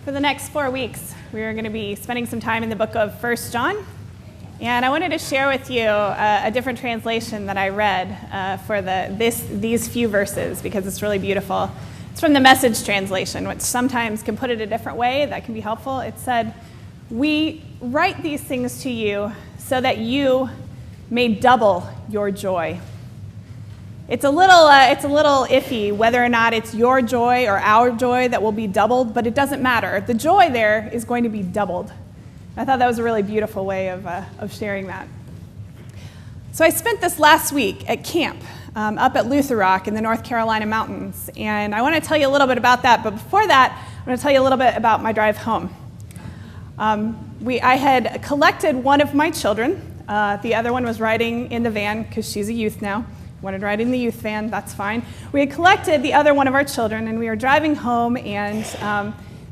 For the next 4 weeks, we are going to be spending some time in the book of 1 John. And I wanted to share with you a different translation that I read for these few verses because it's really beautiful. It's from the Message translation, which sometimes can put it a different way. That can be helpful. It said, "We write these things to you so that you may double your joy." It's a little iffy whether or not it's your joy or our joy that will be doubled, but it doesn't matter. The joy there is going to be doubled. I thought that was a really beautiful way of sharing that. So I spent this last week at camp up at Lutheran in the North Carolina mountains, and I want to tell you a little bit about that, but before that, I want to tell you a little bit about my drive home. I had collected one of my children. The other one was riding in the van because she's a youth now. Wanted to ride in the youth van, that's fine. We had collected the other one of our children, and we were driving home, and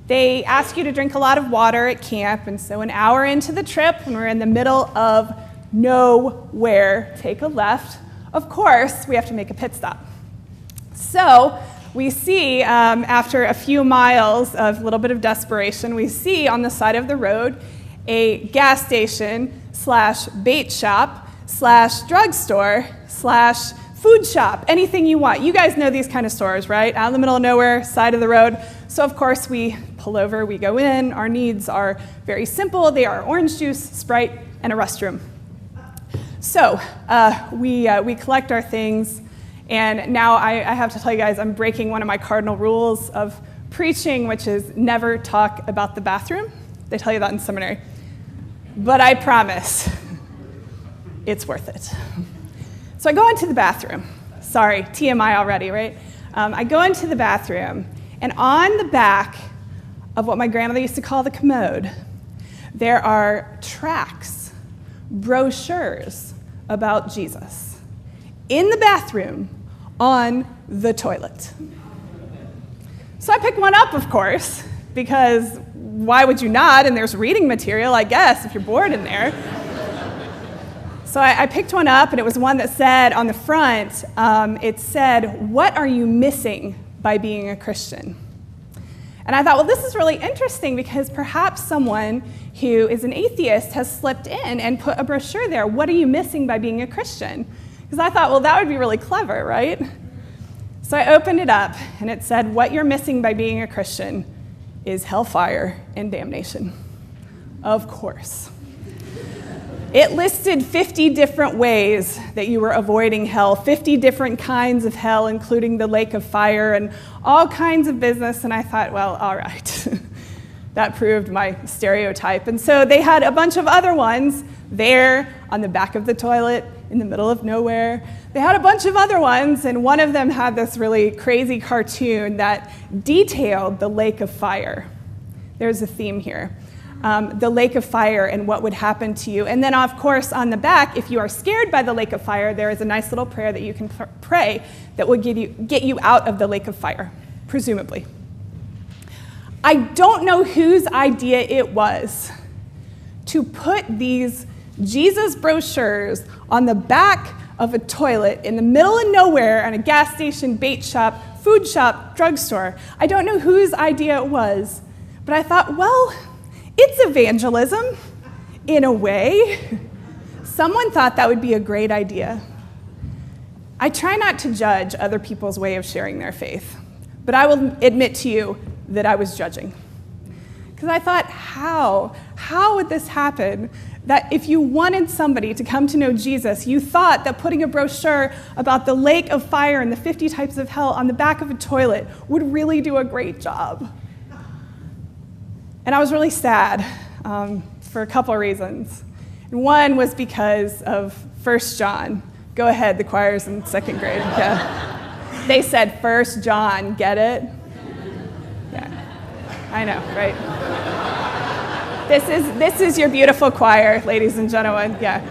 they ask you to drink a lot of water at camp, and so an hour into the trip, when we're in the middle of nowhere, take a left, of course, we have to make a pit stop. So we see, after a few miles of a little bit of desperation, we see on the side of the road a gas station / bait shop / drugstore / food shop, anything you want. You guys know these kind of stores, right? Out in the middle of nowhere, side of the road. So of course we pull over, we go in. Our needs are very simple. They are orange juice, Sprite, and a restroom. So we collect our things, and now I have to tell you guys, I'm breaking one of my cardinal rules of preaching, which is never talk about the bathroom. They tell you that in seminary. But I promise, it's worth it. So I go into the bathroom. Sorry, TMI already, right? I go into the bathroom, and on the back of what my grandmother used to call the commode, there are tracts, brochures about Jesus in the bathroom on the toilet. So I pick one up, of course, because why would you not? And there's reading material, I guess, if you're bored in there. So I picked one up, and it was one that said on the front, it said, "What are you missing by being a Christian?" And I thought, well, this is really interesting because perhaps someone who is an atheist has slipped in and put a brochure there. What are you missing by being a Christian? Because I thought, well, that would be really clever, right? So I opened it up, and it said, "What you're missing by being a Christian is hellfire and damnation." Of course. It listed 50 different ways that you were avoiding hell, 50 different kinds of hell, including the lake of fire and all kinds of business. And I thought, well, all right. That proved my stereotype. And so they had a bunch of other ones there on the back of the toilet in the middle of nowhere. They had a bunch of other ones, and one of them had this really crazy cartoon that detailed the lake of fire. There's a theme here. The lake of fire and what would happen to you. And then, of course, on the back, if you are scared by the lake of fire, there is a nice little prayer that you can pray that will get you out of the lake of fire, presumably. I don't know whose idea it was to put these Jesus brochures on the back of a toilet in the middle of nowhere at a gas station, bait shop, food shop, drugstore. I don't know whose idea it was, but I thought, well, it's evangelism, in a way. Someone thought that would be a great idea. I try not to judge other people's way of sharing their faith, but I will admit to you that I was judging. Because I thought, how would this happen? That if you wanted somebody to come to know Jesus, you thought that putting a brochure about the lake of fire and the 50 types of hell on the back of a toilet would really do a great job. And I was really sad for a couple of reasons. And one was because of 1 John. Go ahead, the choir's in second grade. Yeah. They said 1 John, get it? Yeah, I know, right? This is your beautiful choir, ladies and gentlemen. Yeah.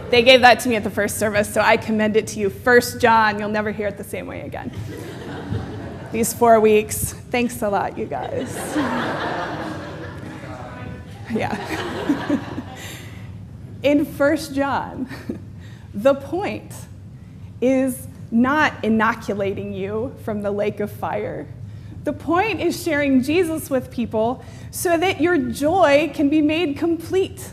They gave that to me at the first service, so I commend it to you. 1 John, you'll never hear it the same way again. These 4 weeks, thanks a lot, you guys. Yeah. In 1 John, the point is not inoculating you from the lake of fire. The point is sharing Jesus with people so that your joy can be made complete.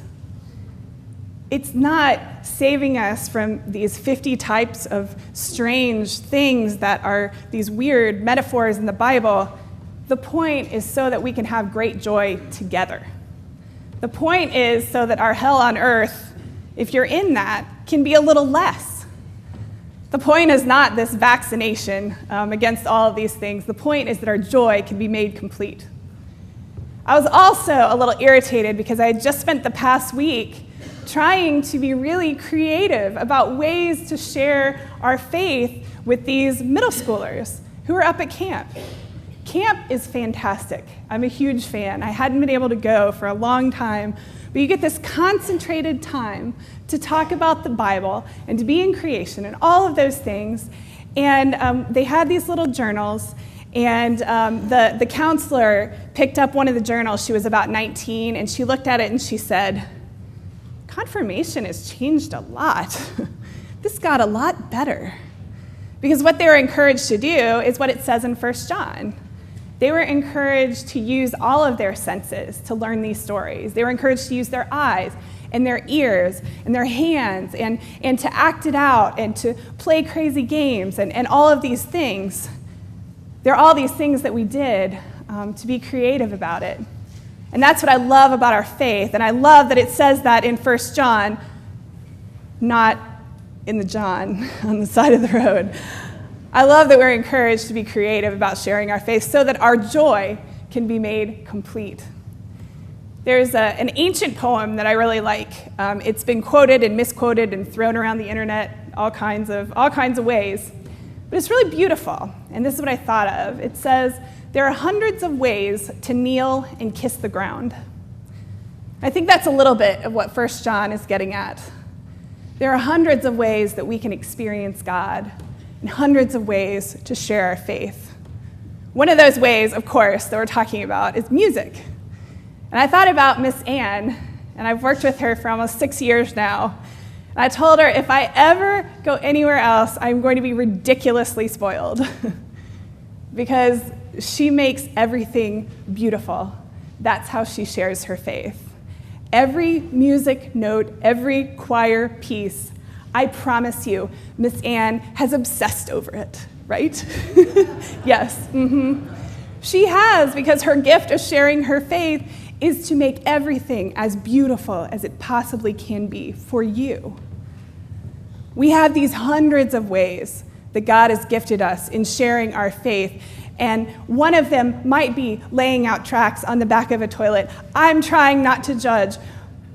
It's not saving us from these 50 types of strange things that are these weird metaphors in the Bible. The point is so that we can have great joy together. The point is so that our hell on earth, if you're in that, can be a little less. The point is not this vaccination against all of these things. The point is that our joy can be made complete. I was also a little irritated because I had just spent the past week trying to be really creative about ways to share our faith with these middle schoolers who are up at camp. Camp is fantastic. I'm a huge fan. I hadn't been able to go for a long time, but you get this concentrated time to talk about the Bible and to be in creation and all of those things. And they had these little journals, and the counselor picked up one of the journals. She was about 19, and she looked at it and she said, "Confirmation has changed a lot. This got a lot better." Because what they were encouraged to do is what it says in 1 John. They were encouraged to use all of their senses to learn these stories. They were encouraged to use their eyes and their ears and their hands and to act it out and to play crazy games and all of these things. There are all these things that we did to be creative about it. And that's what I love about our faith. And I love that it says that in 1 John, not in the John on the side of the road. I love that we're encouraged to be creative about sharing our faith so that our joy can be made complete. There's an ancient poem that I really like. It's been quoted and misquoted and thrown around the internet all kinds of ways. But it's really beautiful, and this is what I thought of. It says, "There are hundreds of ways to kneel and kiss the ground." I think that's a little bit of what 1 John is getting at. There are hundreds of ways that we can experience God, and hundreds of ways to share our faith. One of those ways, of course, that we're talking about is music. And I thought about Miss Ann, and I've worked with her for almost 6 years now. And I told her if I ever go anywhere else, I'm going to be ridiculously spoiled because she makes everything beautiful. That's how she shares her faith. Every music note, every choir piece, I promise you, Miss Ann has obsessed over it, right? Yes. She has, because her gift of sharing her faith is to make everything as beautiful as it possibly can be for you. We have these hundreds of ways that God has gifted us in sharing our faith, and one of them might be laying out tracts on the back of a toilet. I'm trying not to judge,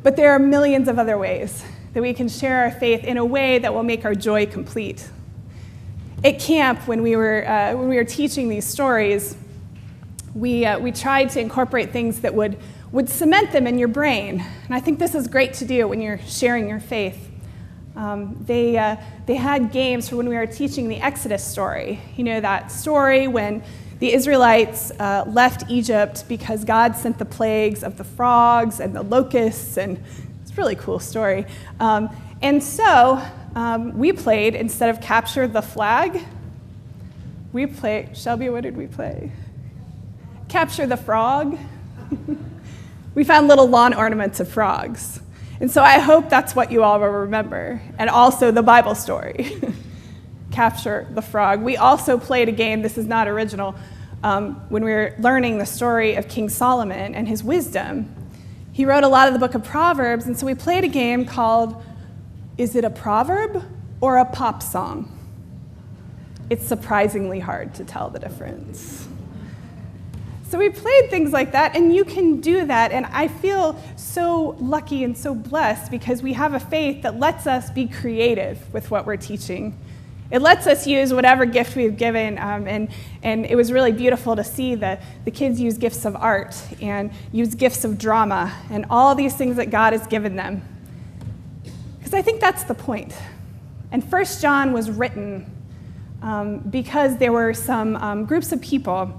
but there are millions of other ways that we can share our faith in a way that will make our joy complete. At camp, when we were teaching these stories, we tried to incorporate things that would cement them in your brain. And I think this is great to do when you're sharing your faith. They had games for when we were teaching the Exodus story. You know, that story when the Israelites left Egypt because God sent the plagues of the frogs and the locusts, and it's a really cool story. And so we played, instead of capture the flag, we played, Shelby, what did we play? Capture the frog. We found little lawn ornaments of frogs. And so I hope that's what you all will remember. And also the Bible story, Capture the Frog. We also played a game, this is not original, when we were learning the story of King Solomon and his wisdom. He wrote a lot of the book of Proverbs, and so we played a game called, Is it a proverb or a pop song? It's surprisingly hard to tell the difference. So we played things like that, and you can do that, and I feel so lucky and so blessed because we have a faith that lets us be creative with what we're teaching. It lets us use whatever gift we've given, and it was really beautiful to see the kids use gifts of art and use gifts of drama and all these things that God has given them. Because I think that's the point. And 1 John was written because there were some groups of people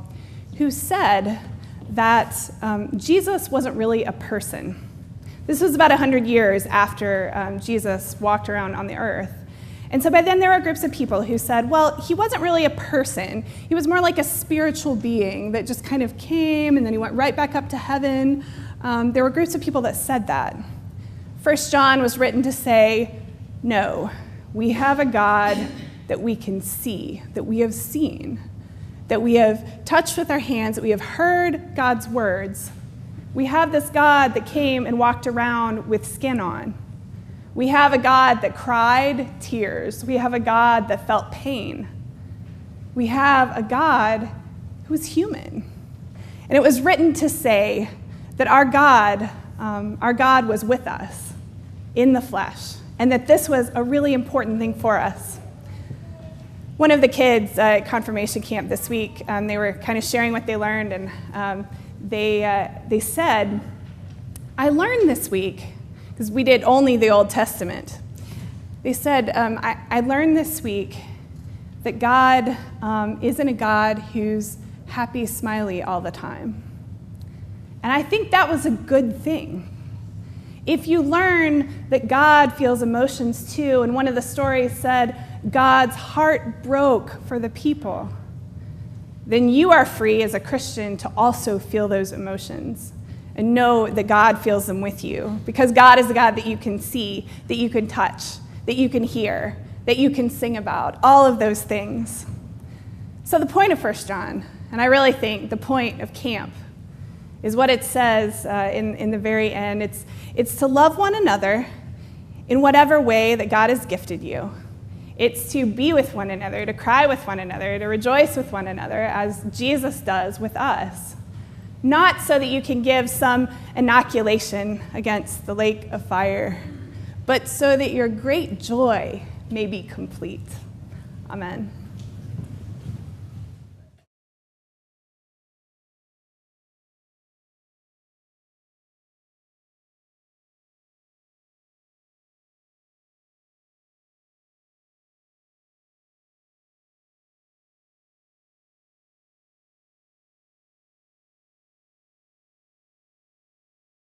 who said that Jesus wasn't really a person. This was about 100 years after Jesus walked around on the earth. And so by then there were groups of people who said, well, he wasn't really a person. He was more like a spiritual being that just kind of came and then he went right back up to heaven. There were groups of people that said that. 1 John was written to say, no, we have a God that we can see, that we have seen, that we have touched with our hands, that we have heard God's words. We have this God that came and walked around with skin on. We have a God that cried tears. We have a God that felt pain. We have a God who is human. And it was written to say that our God was with us in the flesh, and that this was a really important thing for us. One of the kids at confirmation camp this week, they were kind of sharing what they learned, and they said, I learned this week, because we did only the Old Testament. They said, I learned this week that God isn't a God who's happy, smiley all the time. And I think that was a good thing. If you learn that God feels emotions too, and one of the stories said, God's heart broke for the people, then you are free as a Christian to also feel those emotions and know that God feels them with you, because God is a God that you can see, that you can touch, that you can hear, that you can sing about, all of those things. So the point of 1 John, and I really think the point of camp, is what it says in the very end. It's to love one another in whatever way that God has gifted you. It's to be with one another, to cry with one another, to rejoice with one another, as Jesus does with us. Not so that you can give some inoculation against the lake of fire, but so that your great joy may be complete. Amen.